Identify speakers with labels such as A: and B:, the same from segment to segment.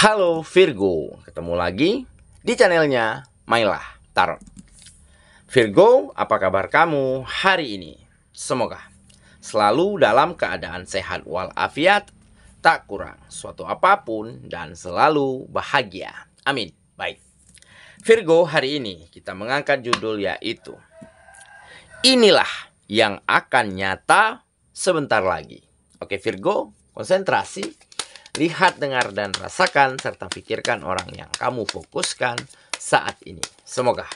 A: Halo Virgo, ketemu lagi di channelnya Mailah Tarot. Virgo, apa kabar kamu hari ini? Semoga selalu dalam keadaan sehat walafiat, tak kurang suatu apapun, dan selalu bahagia. Amin. Baik, Virgo, hari ini kita mengangkat judul yaitu inilah yang akan nyata sebentar lagi. Oke Virgo, konsentrasi. Lihat, dengar, dan rasakan, serta pikirkan orang yang kamu fokuskan saat ini. Semoga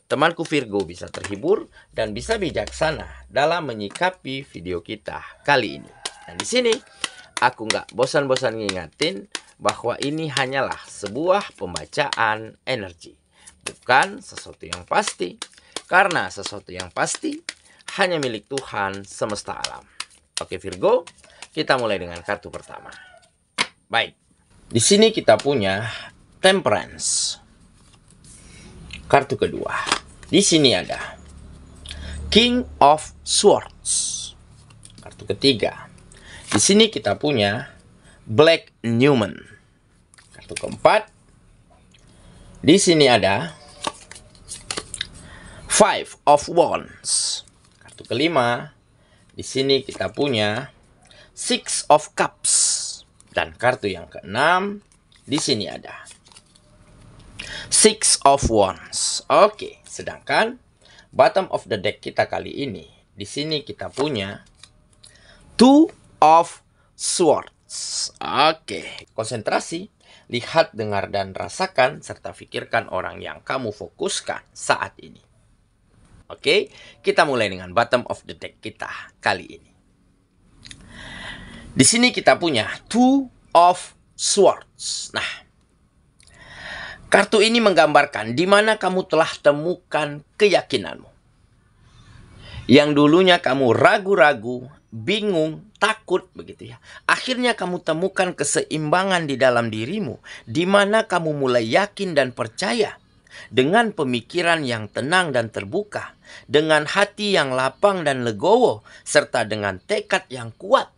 A: temanku Virgo bisa terhibur dan bisa bijaksana dalam menyikapi video kita kali ini. Dan di sini aku nggak bosan-bosan ngingatin bahwa ini hanyalah sebuah pembacaan energi, bukan sesuatu yang pasti. Karena sesuatu yang pasti hanya milik Tuhan semesta alam. Oke Virgo, kita mulai dengan kartu pertama. Baik, di sini kita punya Temperance. Kartu kedua. Di sini ada King of Swords. Kartu ketiga. Di sini kita punya Black Newman. Kartu keempat. Di sini ada Five of Wands. Kartu kelima. Di sini kita punya Six of Cups. Dan kartu yang keenam, di sini ada Six of Wands. Oke, sedangkan bottom of the deck kita kali ini, di sini kita punya Two of Swords. Oke, konsentrasi, lihat, dengar, dan rasakan, serta pikirkan orang yang kamu fokuskan saat ini. Oke, kita mulai dengan bottom of the deck kita kali ini. Di sini kita punya Two of Swords. Nah, kartu ini menggambarkan di mana kamu telah temukan keyakinanmu. Yang dulunya kamu ragu-ragu, bingung, takut begitu ya. Akhirnya kamu temukan keseimbangan di dalam dirimu, di mana kamu mulai yakin dan percaya. Dengan pemikiran yang tenang dan terbuka, dengan hati yang lapang dan legowo, serta dengan tekad yang kuat.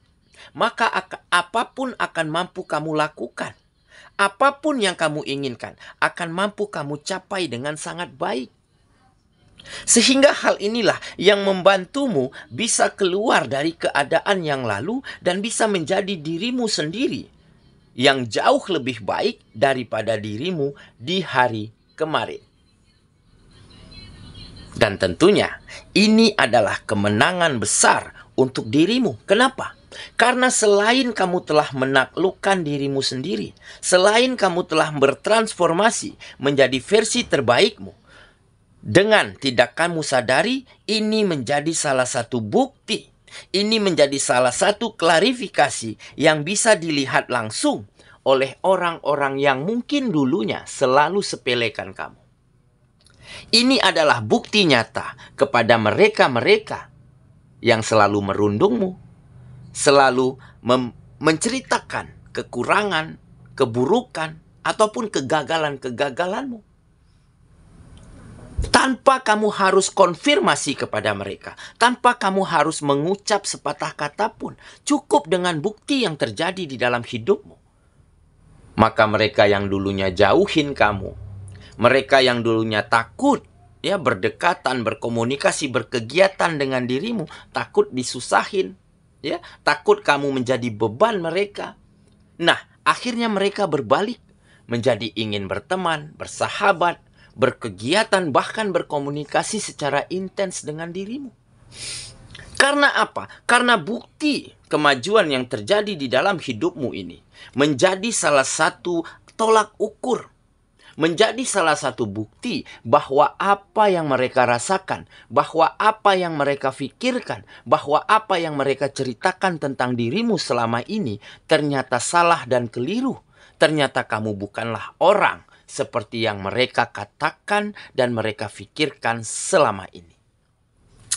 A: Maka apapun akan mampu kamu lakukan. Apapun yang kamu inginkan akan mampu kamu capai dengan sangat baik. Sehingga hal inilah yang membantumu bisa keluar dari keadaan yang lalu dan bisa menjadi dirimu sendiri yang jauh lebih baik daripada dirimu di hari kemarin. Dan tentunya ini adalah kemenangan besar untuk dirimu. Kenapa? Karena selain kamu telah menaklukkan dirimu sendiri, selain kamu telah bertransformasi menjadi versi terbaikmu, dengan tidak kamu sadari, ini menjadi salah satu bukti, ini menjadi salah satu klarifikasi yang bisa dilihat langsung oleh orang-orang yang mungkin dulunya selalu sepelekan kamu. Ini adalah bukti nyata kepada mereka-mereka yang selalu merundungmu, selalu menceritakan kekurangan, keburukan, ataupun kegagalan-kegagalanmu. Tanpa kamu harus konfirmasi kepada mereka, tanpa kamu harus mengucap sepatah kata pun, cukup dengan bukti yang terjadi di dalam hidupmu. Maka mereka yang dulunya jauhin kamu, mereka yang dulunya takut, ya, berdekatan, berkomunikasi, berkegiatan dengan dirimu, takut disusahin, ya, takut kamu menjadi beban mereka. Nah, akhirnya mereka berbalik menjadi ingin berteman, bersahabat, berkegiatan, bahkan berkomunikasi secara intens dengan dirimu. Karena apa? Karena bukti kemajuan yang terjadi di dalam hidupmu ini menjadi salah satu tolak ukur, menjadi salah satu bukti bahwa apa yang mereka rasakan, bahwa apa yang mereka pikirkan, bahwa apa yang mereka ceritakan tentang dirimu selama ini ternyata salah dan keliru. Ternyata kamu bukanlah orang seperti yang mereka katakan dan mereka pikirkan selama ini.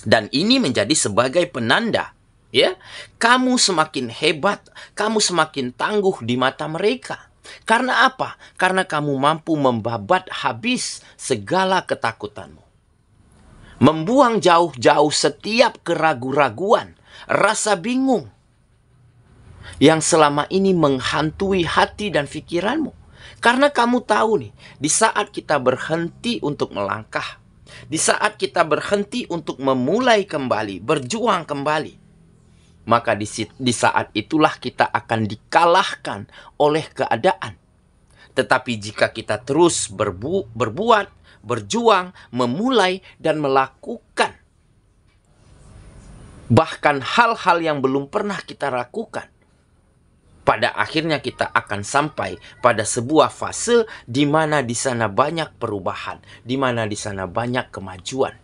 A: Dan ini menjadi sebagai penanda, ya, kamu semakin hebat, kamu semakin tangguh di mata mereka. Karena apa? Karena kamu mampu membabat habis segala ketakutanmu. Membuang jauh-jauh setiap keraguan-raguan, rasa bingung yang selama ini menghantui hati dan pikiranmu. Karena kamu tahu nih, di saat kita berhenti untuk melangkah, di saat kita berhenti untuk memulai kembali, berjuang kembali, maka di saat itulah kita akan dikalahkan oleh keadaan. Tetapi jika kita terus berbuat, berjuang, memulai, dan melakukan bahkan hal-hal yang belum pernah kita lakukan, pada akhirnya kita akan sampai pada sebuah fase di mana di sana banyak perubahan, di mana di sana banyak kemajuan.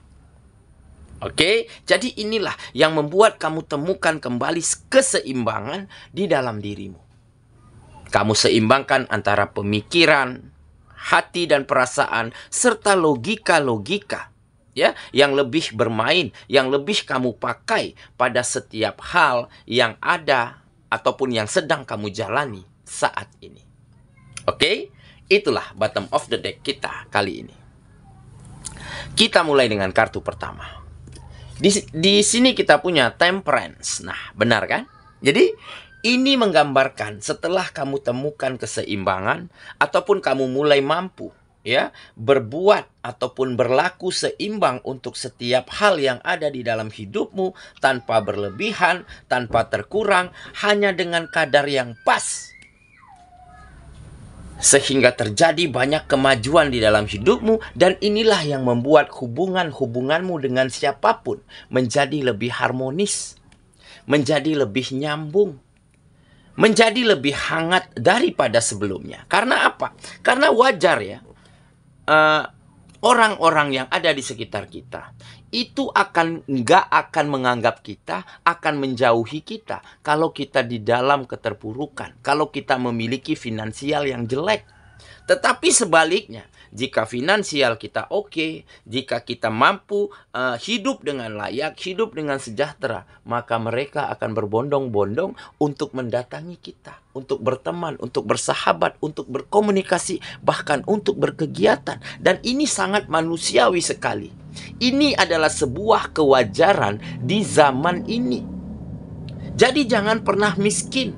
A: Oke, jadi inilah yang membuat kamu temukan kembali keseimbangan di dalam dirimu. Kamu seimbangkan antara pemikiran, hati dan perasaan, serta logika-logika, ya, yang lebih bermain, yang lebih kamu pakai pada setiap hal yang ada ataupun yang sedang kamu jalani saat ini. Oke, itulah bottom of the deck kita kali ini. Kita mulai dengan kartu pertama. Di sini kita punya Temperance. Nah, benar kan? Jadi, ini menggambarkan setelah kamu temukan keseimbangan ataupun kamu mulai mampu, ya, berbuat ataupun berlaku seimbang untuk setiap hal yang ada di dalam hidupmu tanpa berlebihan, tanpa terkurang, hanya dengan kadar yang pas. Sehingga terjadi banyak kemajuan di dalam hidupmu, dan inilah yang membuat hubunganmu dengan siapapun menjadi lebih harmonis, menjadi lebih nyambung, menjadi lebih hangat daripada sebelumnya. Karena apa? Karena wajar ya, orang-orang yang ada di sekitar kita itu nggak akan menganggap kita, akan menjauhi kita kalau kita di dalam keterpurukan, kalau kita memiliki finansial yang jelek. Tetapi sebaliknya, jika finansial kita oke, jika kita mampu hidup dengan layak, hidup dengan sejahtera, maka mereka akan berbondong-bondong untuk mendatangi kita, untuk berteman, untuk bersahabat, untuk berkomunikasi, bahkan untuk berkegiatan. Dan ini sangat manusiawi sekali. Ini adalah sebuah kewajaran di zaman ini. Jadi jangan pernah miskin.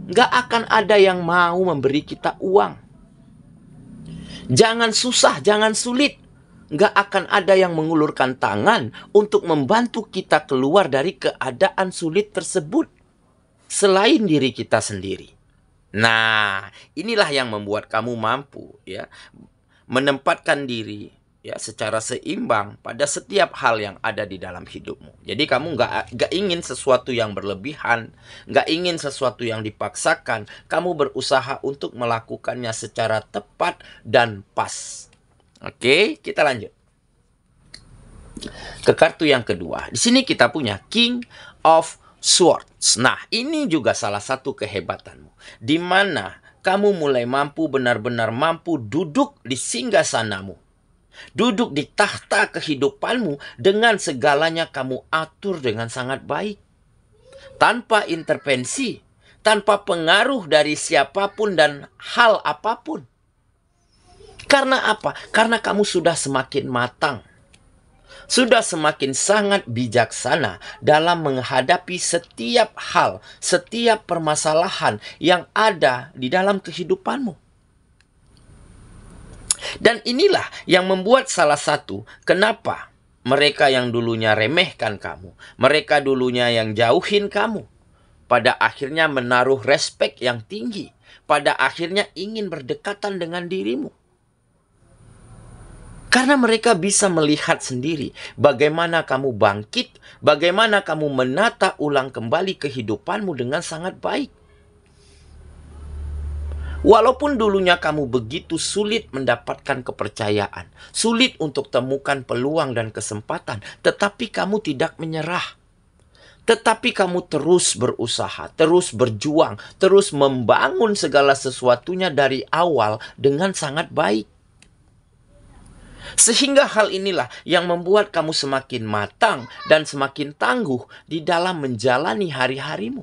A: Nggak akan ada yang mau memberi kita uang. Jangan susah, jangan sulit. Nggak akan ada yang mengulurkan tangan untuk membantu kita keluar dari keadaan sulit tersebut, selain diri kita sendiri. Nah, inilah yang membuat kamu mampu, ya, menempatkan diri, ya, secara seimbang pada setiap hal yang ada di dalam hidupmu. Jadi kamu nggak ingin sesuatu yang berlebihan, nggak ingin sesuatu yang dipaksakan. Kamu berusaha untuk melakukannya secara tepat dan pas. Oke, kita lanjut ke kartu yang kedua. Di sini kita punya King of Swords. Nah, ini juga salah satu kehebatanmu, di mana kamu mulai benar-benar mampu duduk di singgasanamu. Duduk di tahta kehidupanmu, dengan segalanya kamu atur dengan sangat baik. Tanpa intervensi, tanpa pengaruh dari siapapun dan hal apapun. Karena apa? Karena kamu sudah semakin matang. Sudah semakin sangat bijaksana dalam menghadapi setiap hal, setiap permasalahan yang ada di dalam kehidupanmu. Dan inilah yang membuat salah satu kenapa mereka yang dulunya remehkan kamu, mereka dulunya yang jauhin kamu, pada akhirnya menaruh respek yang tinggi, pada akhirnya ingin berdekatan dengan dirimu. Karena mereka bisa melihat sendiri bagaimana kamu bangkit, bagaimana kamu menata ulang kembali kehidupanmu dengan sangat baik. Walaupun dulunya kamu begitu sulit mendapatkan kepercayaan, sulit untuk temukan peluang dan kesempatan, tetapi kamu tidak menyerah. Tetapi kamu terus berusaha, terus berjuang, terus membangun segala sesuatunya dari awal dengan sangat baik. Sehingga hal inilah yang membuat kamu semakin matang dan semakin tangguh di dalam menjalani hari-harimu.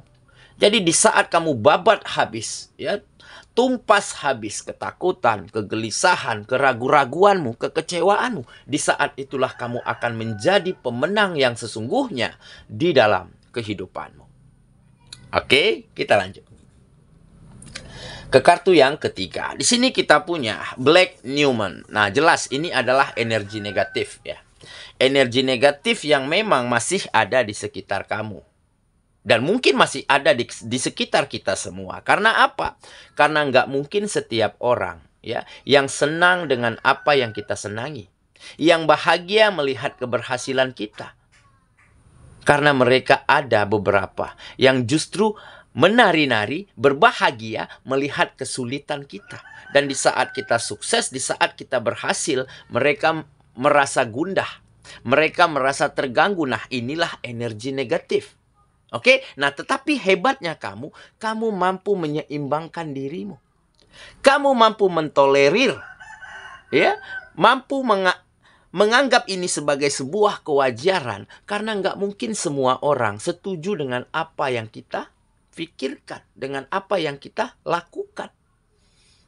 A: Jadi di saat kamu babat habis, ya, tumpas habis ketakutan, kegelisahan, keraguan-raguanmu, kekecewaanmu, di saat itulah kamu akan menjadi pemenang yang sesungguhnya di dalam kehidupanmu. Oke, kita lanjut. Ke kartu yang ketiga. Di sini kita punya Black Newman. Nah, jelas ini adalah energi negatif ya. Energi negatif yang memang masih ada di sekitar kamu. Dan mungkin masih ada di sekitar kita semua. Karena apa? Karena nggak mungkin setiap orang ya yang senang dengan apa yang kita senangi. Yang bahagia melihat keberhasilan kita. Karena mereka ada beberapa yang justru menari-nari, berbahagia melihat kesulitan kita. Dan di saat kita sukses, di saat kita berhasil, mereka merasa gundah. Mereka merasa terganggu. Nah, inilah energi negatif. Oke? Nah, tetapi hebatnya kamu mampu menyeimbangkan dirimu. Kamu mampu mentolerir, ya, mampu menganggap ini sebagai sebuah kewajaran. Karena nggak mungkin semua orang setuju dengan apa yang kita pikirkan, dengan apa yang kita lakukan.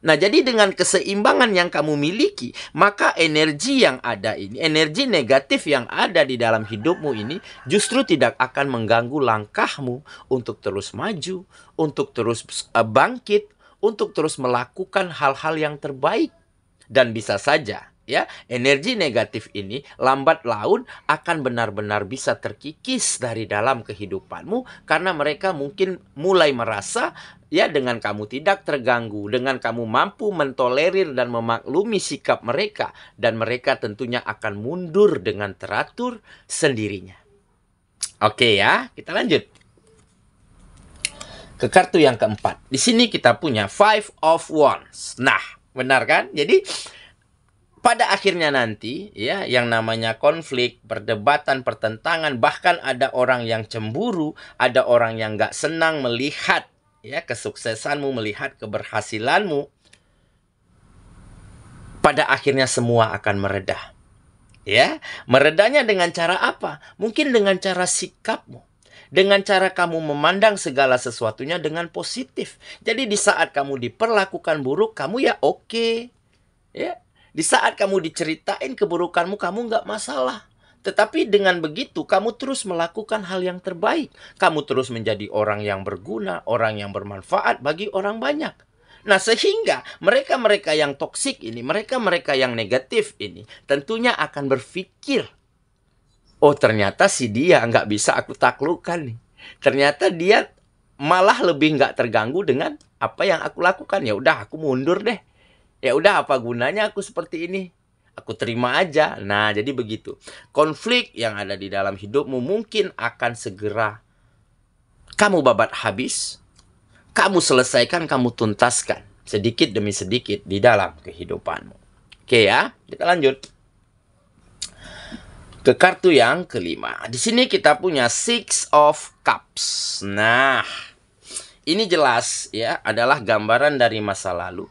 A: Nah, jadi dengan keseimbangan yang kamu miliki, maka energi yang ada ini, energi negatif yang ada di dalam hidupmu ini, justru tidak akan mengganggu langkahmu untuk terus maju, untuk terus bangkit, untuk terus melakukan hal-hal yang terbaik. Dan bisa saja, ya, energi negatif ini lambat laun akan benar-benar bisa terkikis dari dalam kehidupanmu karena mereka mungkin mulai merasa ya dengan kamu tidak terganggu, dengan kamu mampu mentolerir dan memaklumi sikap mereka, dan mereka tentunya akan mundur dengan teratur sendirinya. Oke ya, kita lanjut ke kartu yang keempat. Di sini kita punya Five of Wands. Nah, benar kan? Jadi pada akhirnya nanti, ya, yang namanya konflik, perdebatan, pertentangan, bahkan ada orang yang cemburu, ada orang yang nggak senang melihat, ya, kesuksesanmu, melihat keberhasilanmu. Pada akhirnya semua akan meredah. Ya, meredahnya dengan cara apa? Mungkin dengan cara sikapmu. Dengan cara kamu memandang segala sesuatunya dengan positif. Jadi di saat kamu diperlakukan buruk, kamu ya oke. Ya. Di saat kamu diceritain keburukanmu, kamu nggak masalah. Tetapi dengan begitu, kamu terus melakukan hal yang terbaik. Kamu terus menjadi orang yang berguna, orang yang bermanfaat bagi orang banyak. Nah, sehingga mereka-mereka yang toksik ini, mereka-mereka yang negatif ini, tentunya akan berpikir, oh ternyata si dia nggak bisa aku taklukkan nih. Ternyata dia malah lebih nggak terganggu dengan apa yang aku lakukan. Ya udah, aku mundur deh. Ya udah, apa gunanya aku seperti ini? Aku terima aja. Nah, jadi begitu. Konflik yang ada di dalam hidupmu mungkin akan segera kamu babat habis. Kamu selesaikan, kamu tuntaskan. Sedikit demi sedikit di dalam kehidupanmu. Oke ya, kita lanjut ke kartu yang kelima. Di sini kita punya Six of Cups. Nah, ini jelas ya adalah gambaran dari masa lalu.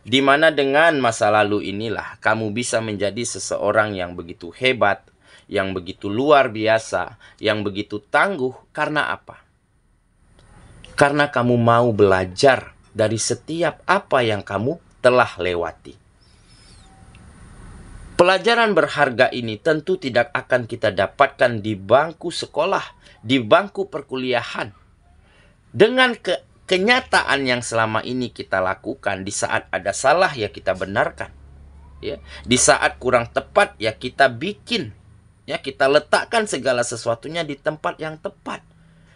A: Di mana dengan masa lalu inilah kamu bisa menjadi seseorang yang begitu hebat, yang begitu luar biasa, yang begitu tangguh. Karena apa? Karena kamu mau belajar dari setiap apa yang kamu telah lewati. Pelajaran berharga ini tentu tidak akan kita dapatkan di bangku sekolah, di bangku perkuliahan. Dengan kenyataan yang selama ini kita lakukan, di saat ada salah ya kita benarkan, ya, di saat kurang tepat ya kita bikin, ya, kita letakkan segala sesuatunya di tempat yang tepat.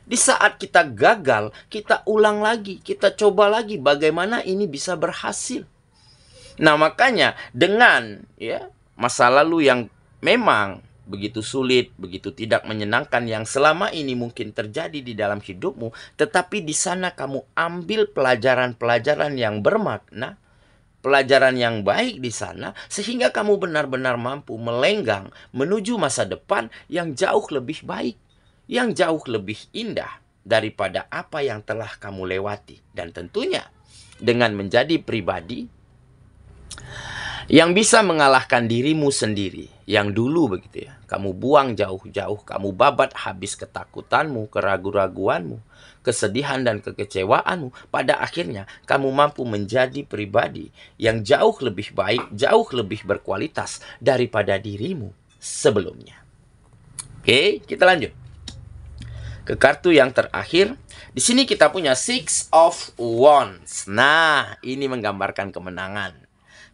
A: Di saat kita gagal, kita ulang lagi, kita coba lagi bagaimana ini bisa berhasil. Nah, makanya dengan ya masa lalu yang memang begitu sulit, begitu tidak menyenangkan yang selama ini mungkin terjadi di dalam hidupmu, tetapi di sana kamu ambil pelajaran-pelajaran yang bermakna, pelajaran yang baik di sana, sehingga kamu benar-benar mampu melenggang menuju masa depan yang jauh lebih baik, yang jauh lebih indah daripada apa yang telah kamu lewati. Dan tentunya dengan menjadi pribadi yang bisa mengalahkan dirimu sendiri, yang dulu begitu ya, kamu buang jauh-jauh, kamu babat habis ketakutanmu, keraguan-raguanmu, kesedihan dan kekecewaanmu. Pada akhirnya kamu mampu menjadi pribadi yang jauh lebih baik, jauh lebih berkualitas daripada dirimu sebelumnya. Oke, kita lanjut ke kartu yang terakhir. Di sini kita punya Six of Wands. Nah, ini menggambarkan kemenangan.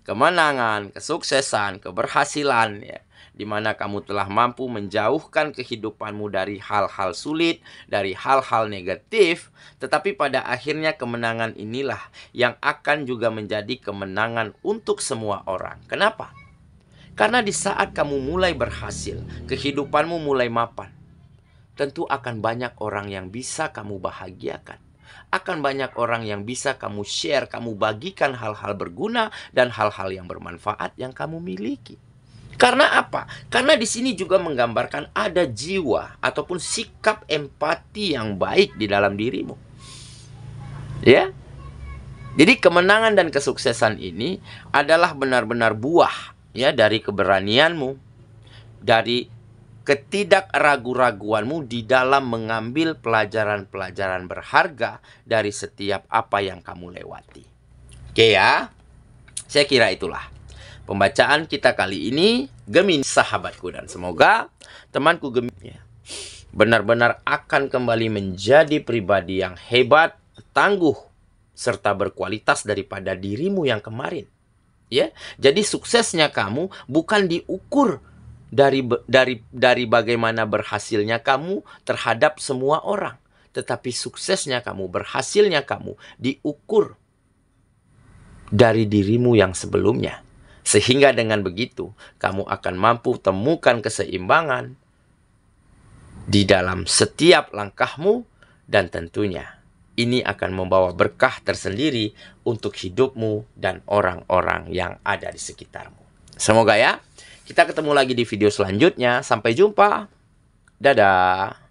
A: Kemenangan, kesuksesan, keberhasilan ya. Di mana kamu telah mampu menjauhkan kehidupanmu dari hal-hal sulit, dari hal-hal negatif. Tetapi pada akhirnya kemenangan inilah yang akan juga menjadi kemenangan untuk semua orang. Kenapa? Karena di saat kamu mulai berhasil, kehidupanmu mulai mapan, tentu akan banyak orang yang bisa kamu bahagiakan. Akan banyak orang yang bisa kamu share, kamu bagikan hal-hal berguna dan hal-hal yang bermanfaat yang kamu miliki. Karena apa? Karena di sini juga menggambarkan ada jiwa ataupun sikap empati yang baik di dalam dirimu. Ya. Jadi kemenangan dan kesuksesan ini adalah benar-benar buah ya dari keberanianmu, dari ketidakragu-raguanmu di dalam mengambil pelajaran-pelajaran berharga dari setiap apa yang kamu lewati. Oke ya, saya kira itulah pembacaan kita kali ini, Gemini sahabatku, dan semoga temanku Gemini benar-benar akan kembali menjadi pribadi yang hebat, tangguh, serta berkualitas daripada dirimu yang kemarin. Ya, jadi suksesnya kamu bukan diukur dari bagaimana berhasilnya kamu terhadap semua orang, tetapi suksesnya kamu, berhasilnya kamu diukur dari dirimu yang sebelumnya. Sehingga dengan begitu kamu akan mampu temukan keseimbangan di dalam setiap langkahmu, dan tentunya ini akan membawa berkah tersendiri untuk hidupmu dan orang-orang yang ada di sekitarmu. Semoga ya. Kita ketemu lagi di video selanjutnya. Sampai jumpa. Dadah.